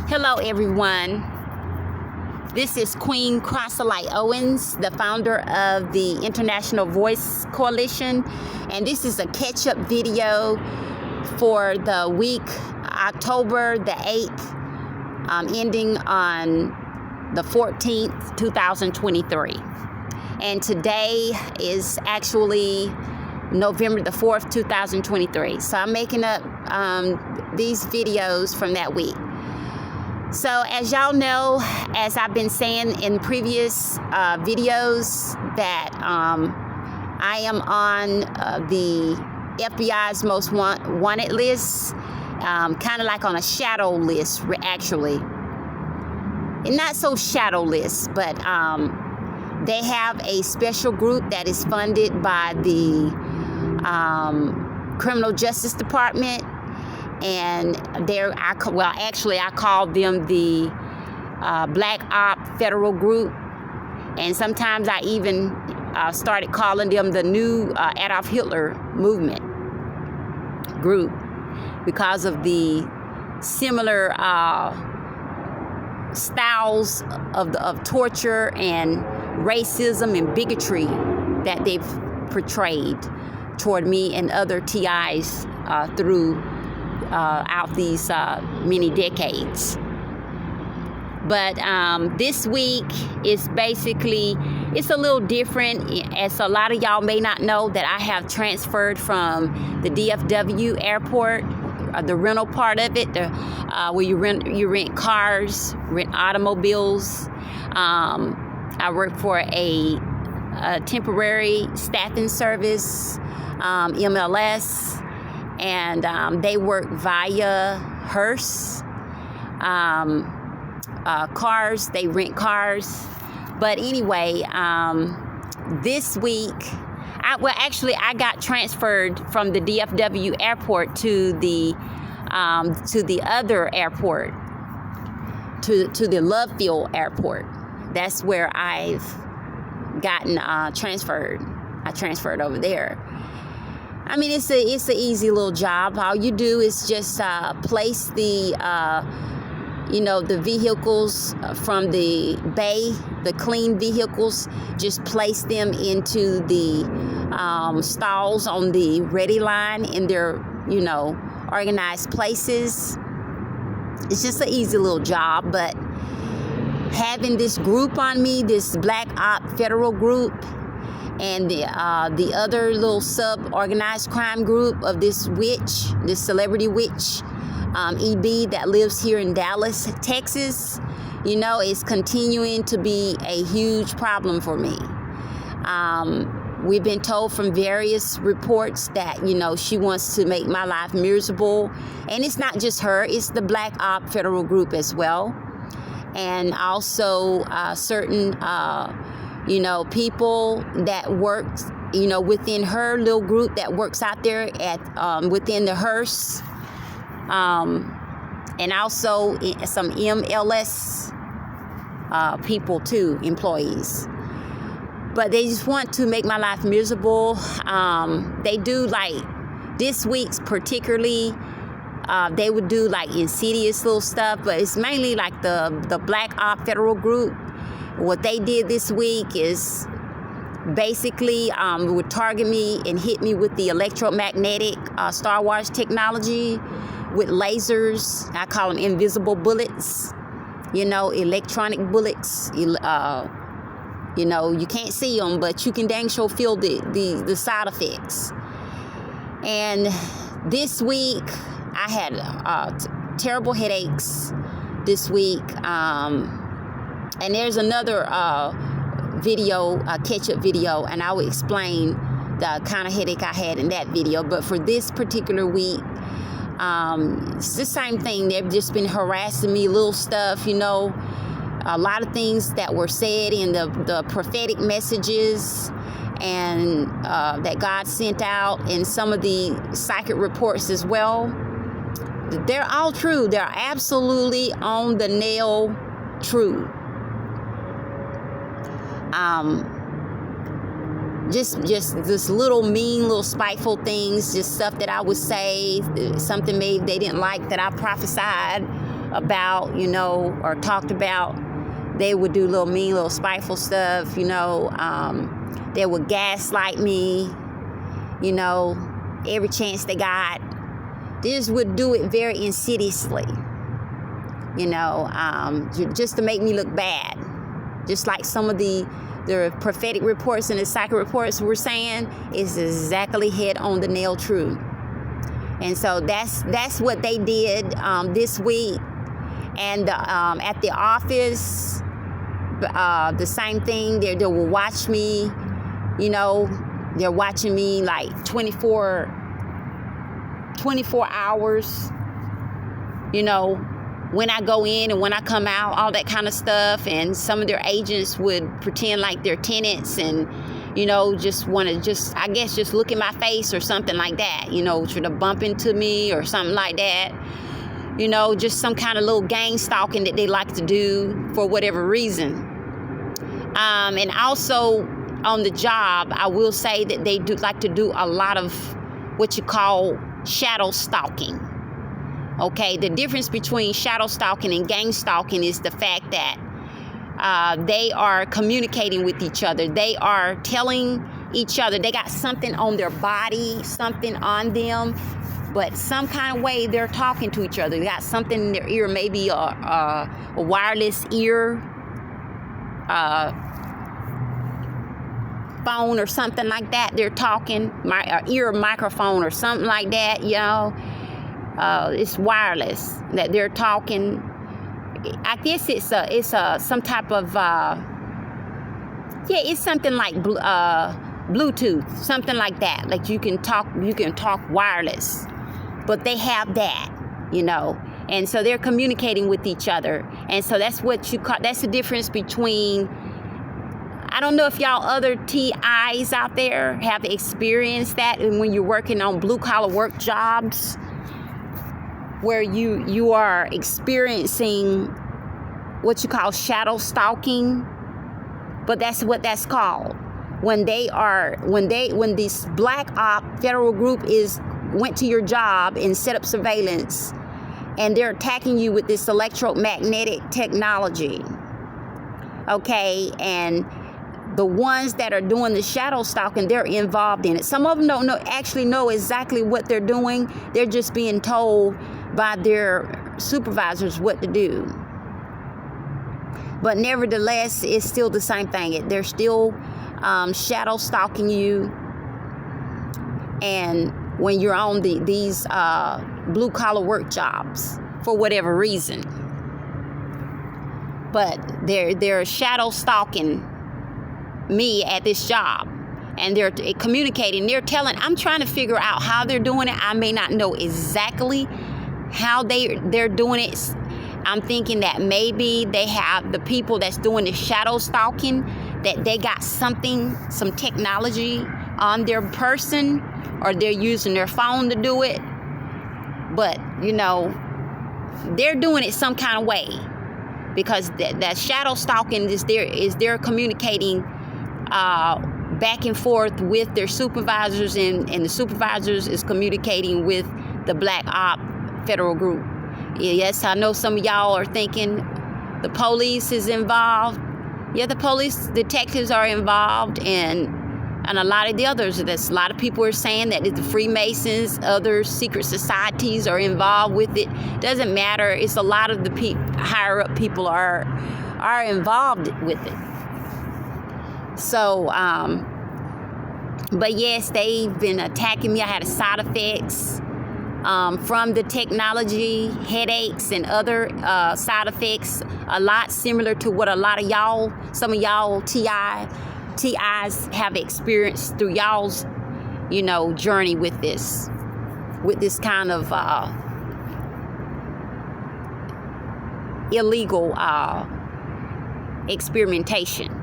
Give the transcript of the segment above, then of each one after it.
Hello everyone, this is Queen Crossalite Owens, the founder of the International Voice Coalition, and this is a catch-up video for the week October the 8th, ending on the 14th, 2023. And today is actually November the 4th, 2023. So I'm making up these videos from that week. So as y'all know, as I've been saying in previous videos, that I am on the FBI's most wanted list, kind of like on a shadow list, actually. And not so shadow list, but they have a special group that is funded by the Criminal Justice Department. And I call them the Black Op Federal Group, and sometimes I even started calling them the new Adolf Hitler movement group because of the similar styles of torture and racism and bigotry that they've portrayed toward me and other TIs throughout these many decades. But this week is basically, it's a little different, as a lot of y'all may not know that I have transferred from the DFW airport, the rental part of it, where you rent cars, rent automobiles. I work for a temporary staffing service, MLS. And they work via hearse cars. They rent cars. But anyway, this week, I got transferred from the DFW airport to the other airport, to the Love Field airport. That's where I've gotten transferred. I transferred over there. I mean, it's an easy little job. All you do is just place the the vehicles from the bay, the clean vehicles. Just place them into the stalls on the ready line in their organized places. It's just an easy little job, but having this group on me, this Black Op Federal Group, and the other little sub-organized crime group of this witch, this celebrity witch, EB, that lives here in Dallas, Texas, is continuing to be a huge problem for me. We've been told from various reports that, she wants to make my life miserable. And it's not just her, it's the Black Op Federal Group as well. And also certain people that work, within her little group that works out there at within the hearse, and also some MLS people too, employees. But they just want to make my life miserable. They do, like this week's particularly, they would do like insidious little stuff, but it's mainly like the Black Op Federal Group. What they did this week is basically would target me and hit me with the electromagnetic Star Wars technology with lasers. I call them invisible bullets, electronic bullets. You can't see them, but you can dang sure feel the side effects. And this week, I had terrible headaches this week. And there's another video, a catch-up video, and I will explain the kind of headache I had in that video. But for this particular week, it's the same thing. They've just been harassing me, little stuff, a lot of things that were said in the prophetic messages and that God sent out, and some of the psychic reports as well. They're all true. They're absolutely on the nail true. Just this little mean, little spiteful things, just stuff that I would say, something maybe they didn't like that I prophesied, about, or talked about, they would do little mean, little spiteful stuff, they would gaslight me, every chance they got. They just would do it very insidiously, just to make me look bad. Just like some of the prophetic reports and the psychic reports were saying, is exactly hit on the nail true. And so that's what they did this week. And at the office, the same thing. They will watch me, they're watching me like 24 hours, when I go in and when I come out, all that kind of stuff. And some of their agents would pretend like they're tenants and, just want to just look in my face or something like that, try to bump into me or something like that. Just some kind of little gang stalking that they like to do for whatever reason. And also on the job, I will say that they do like to do a lot of what you call shadow stalking. Okay, the difference between shadow stalking and gang stalking is the fact that they are communicating with each other. They are telling each other they got something on their body, something on them, but some kind of way they're talking to each other. They got something in their ear, maybe a wireless ear phone or something like that. They're talking, ear microphone or something like that, it's wireless that they're talking. I guess it's some type of it's something like Bluetooth, something like that. Like you can talk wireless, but they have that, and so they're communicating with each other. And so that's what you call, that's the difference between, I don't know if y'all other TIs out there have experienced that, and when you're working on blue collar work jobs, where you are experiencing what you call shadow stalking, but that's what that's called. When this black op federal group went to your job and set up surveillance, and they're attacking you with this electromagnetic technology. Okay, and the ones that are doing the shadow stalking, they're involved in it. Some of them don't actually know exactly what they're doing. They're just being told by their supervisors what to do. But nevertheless, it's still the same thing. They're still shadow stalking you. And when you're on these blue collar work jobs for whatever reason, but they're shadow stalking me at this job, and they're communicating. I'm trying to figure out how they're doing it. I may not know exactly how they're doing it. I'm thinking that maybe they have the people that's doing the shadow stalking, that they got some technology on their person, or they're using their phone to do it. But they're doing it some kind of way, because that shadow stalking is they're communicating back and forth with their supervisors, and the supervisors is communicating with the black op federal group. Yes, I know some of y'all are thinking the police is involved. Yeah, the police detectives are involved, and a lot of the others. A lot of people are saying that the Freemasons, other secret societies are involved with it. Doesn't matter. It's a lot of the higher up people are involved with it. So, but yes, they've been attacking me. I had side effects from the technology, headaches and other side effects, a lot similar to what some of y'all TIs have experienced through y'all's, journey with this kind of illegal experimentation.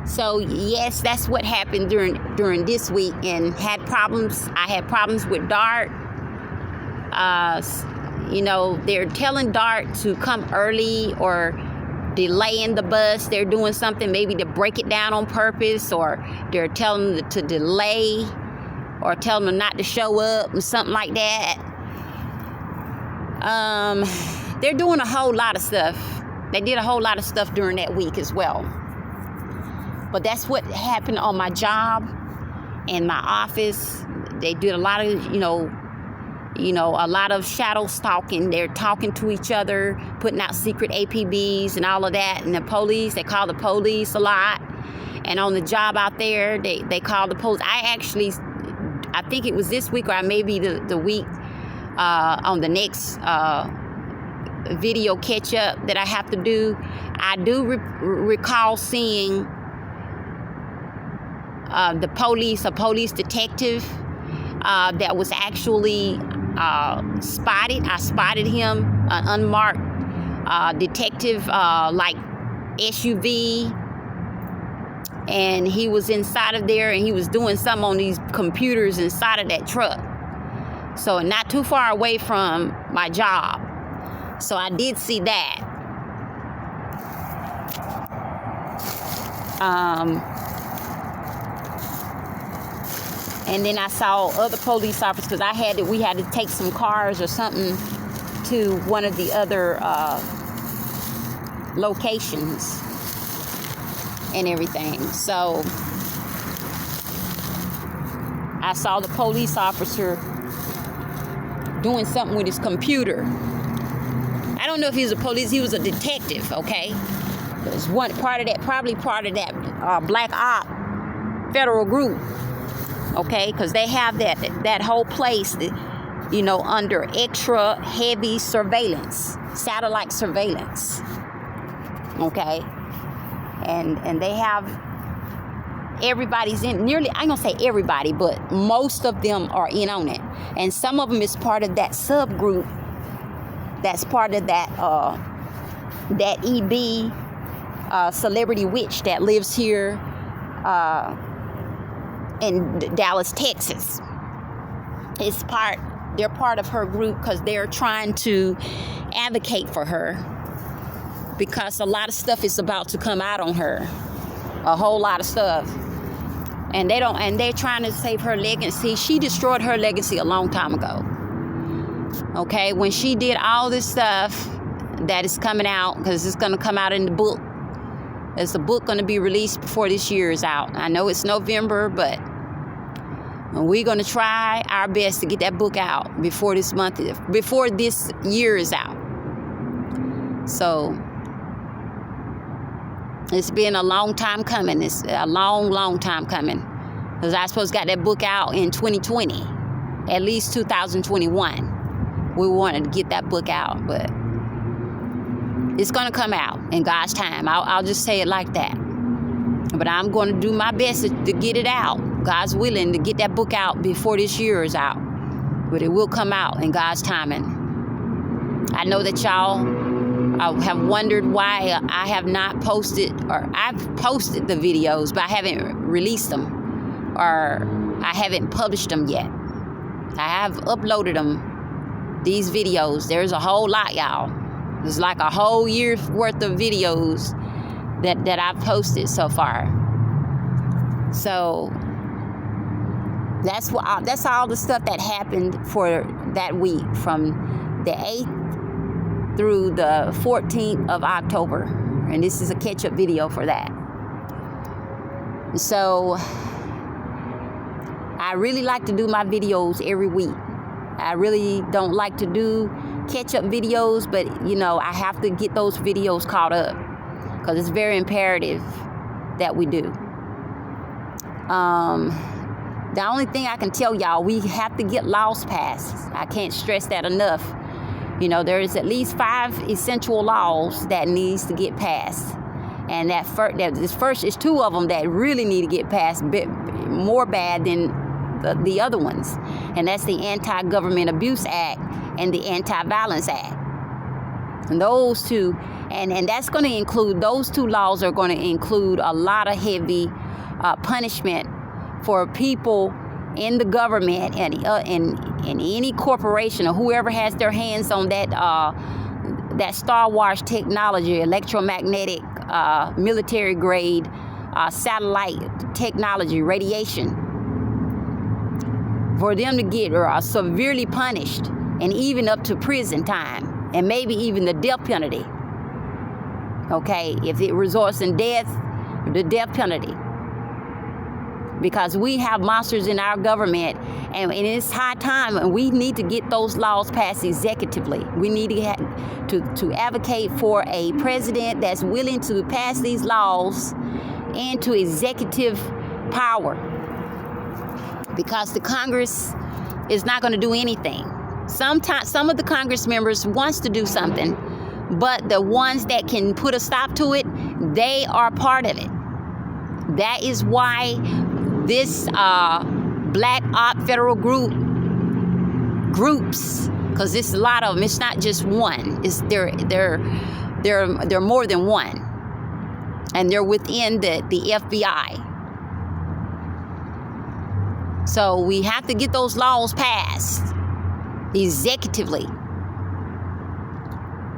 So yes, that's what happened during this week, and had problems. I had problems with DART. They're telling DART to come early or delaying the bus. They're doing something maybe to break it down on purpose, or they're telling them to delay, or telling them not to show up, or something like that. They're doing a whole lot of stuff. They did a whole lot of stuff during that week as well. But that's what happened on my job and my office. They did a lot of, a lot of shadow stalking. They're talking to each other, putting out secret APBs and all of that. And the police, they call the police a lot. And on the job out there, they call the police. I think it was this week or maybe the week on the next video catch up that I have to do. I do recall seeing a police detective that was actually spotted. I spotted him, an unmarked detective, like SUV, and he was inside of there, and he was doing something on these computers inside of that truck. So not too far away from my job. So I did see that. And then I saw other police officers, because we had to take some cars or something to one of the other locations and everything. So I saw the police officer doing something with his computer. I don't know if he was a police, he was a detective, okay? It was probably part of that Black Op federal group, okay? Because they have that whole place, under extra heavy surveillance, satellite surveillance, okay? And they have everybody's in, I ain't gonna say everybody, but most of them are in on it. And some of them is part of that subgroup that's part of that EB celebrity witch that lives here in Dallas, Texas. They're part of her group because they're trying to advocate for her, because a lot of stuff is about to come out on her, a whole lot of stuff. And they're trying to save her legacy. She destroyed her legacy a long time ago. Okay, when she did all this stuff that is coming out, because it's going to come out in the book. Is the book going to be released before this year is out? I know it's November, but we're going to try our best to get that book out before this year is out. So it's been a long time coming. It's a long time coming. Because I supposed to got that book out in 2020, at least 2021. We wanted to get that book out, but it's going to come out in God's time. I'll just say it like that. But I'm going to do my best to get it out. God's willing to get that book out before this year is out. But it will come out in God's timing. I know that y'all have wondered why I have not posted, or I've posted the videos, but I haven't released them, or I haven't published them yet. I have uploaded them, these videos. There's a whole lot, y'all. There's like a whole year's worth of videos that I've posted so far. So that's all the stuff that happened for that week, from the 8th through the 14th of October. And this is a catch-up video for that. So I really like to do my videos every week. I really don't like to do catch-up videos, but I have to get those videos caught up, because it's very imperative that we do. The only thing I can tell y'all, we have to get laws passed. I can't stress that enough. There is at least 5 essential laws that needs to get passed. And this first is 2 of them that really need to get passed, more bad than the other ones. And that's the Anti-Government Abuse Act and the Anti-Violence Act. And those two, and that's going to include, those 2 laws are going to include a lot of heavy punishment for people in the government and in any corporation or whoever has their hands on that Star Wars technology, electromagnetic, military grade, satellite technology, radiation, for them to get severely punished and even up to prison time, and maybe even the death penalty. Okay, if it results in death, the death penalty. Because we have monsters in our government, and it's high time, and we need to get those laws passed executively. We need to advocate for a president that's willing to pass these laws into executive power. Because the Congress is not going to do anything. Sometimes some of the Congress members wants to do something, but the ones that can put a stop to it, they are part of it. That is why this black op federal groups, because it's a lot of them. It's not just one. It's they're more than one, and they're within the FBI. So we have to get those laws passed executively.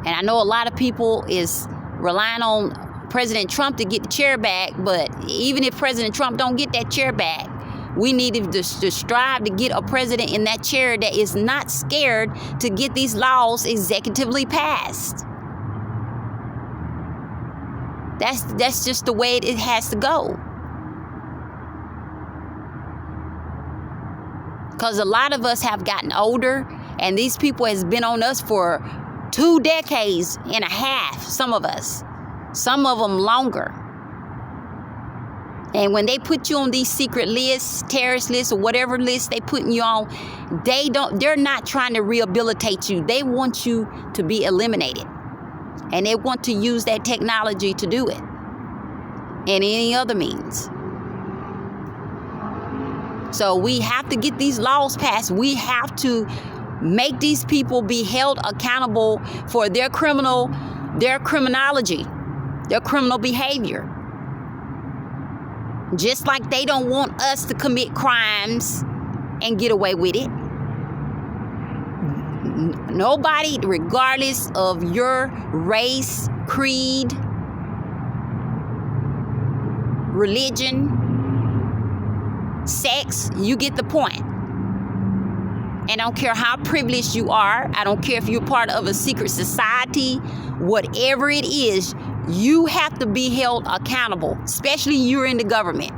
And I know a lot of people is relying on President Trump to get the chair back, but even if President Trump don't get that chair back, we need to strive to get a president in that chair that is not scared to get these laws executively passed. That's just the way it has to go. Because a lot of us have gotten older, and these people has been on us for 2 decades and a half, some of us. Some of them longer. And when they put you on these secret lists, terrorist lists, or whatever list they putting you on, they're not trying to rehabilitate you. They want you to be eliminated. And they want to use that technology to do it. And any other means. So we have to get these laws passed. We have to make these people be held accountable for their criminology, their criminal behavior. Just like they don't want us to commit crimes and get away with it. Nobody, regardless of your race, creed, religion, sex, you get the point. And I don't care how privileged you are. I don't care if you're part of a secret society. Whatever it is, you have to be held accountable, especially you're in the government.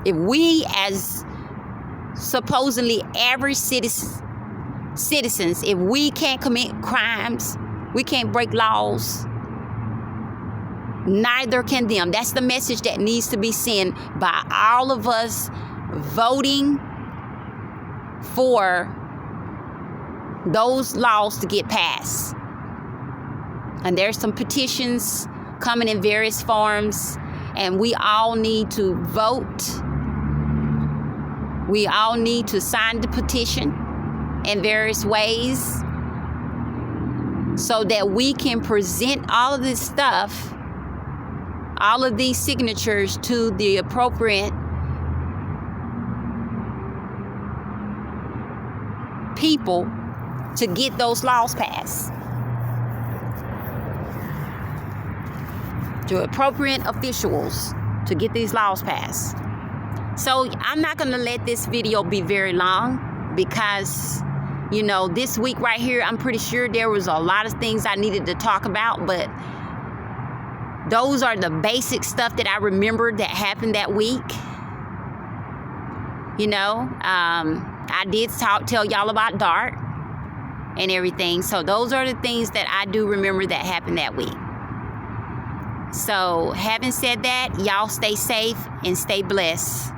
If we, as supposedly average citizens, if we can't commit crimes, we can't break laws, neither can them. That's the message that needs to be sent by all of us voting for those laws to get passed. And there's some petitions coming in various forms, and we all need to vote. We all need to sign the petition in various ways so that we can present all of this stuff, all of these signatures to the appropriate people to get those laws passed. To appropriate officials to get these laws passed. So I'm not going to let this video be very long because, you know, this week right here, I'm pretty sure there was a lot of things I needed to talk about, but those are the basic stuff that I remembered that happened that week. You know, I did tell y'all about DART and everything. So those are the things that I do remember that happened that week. So having said that, y'all stay safe and stay blessed.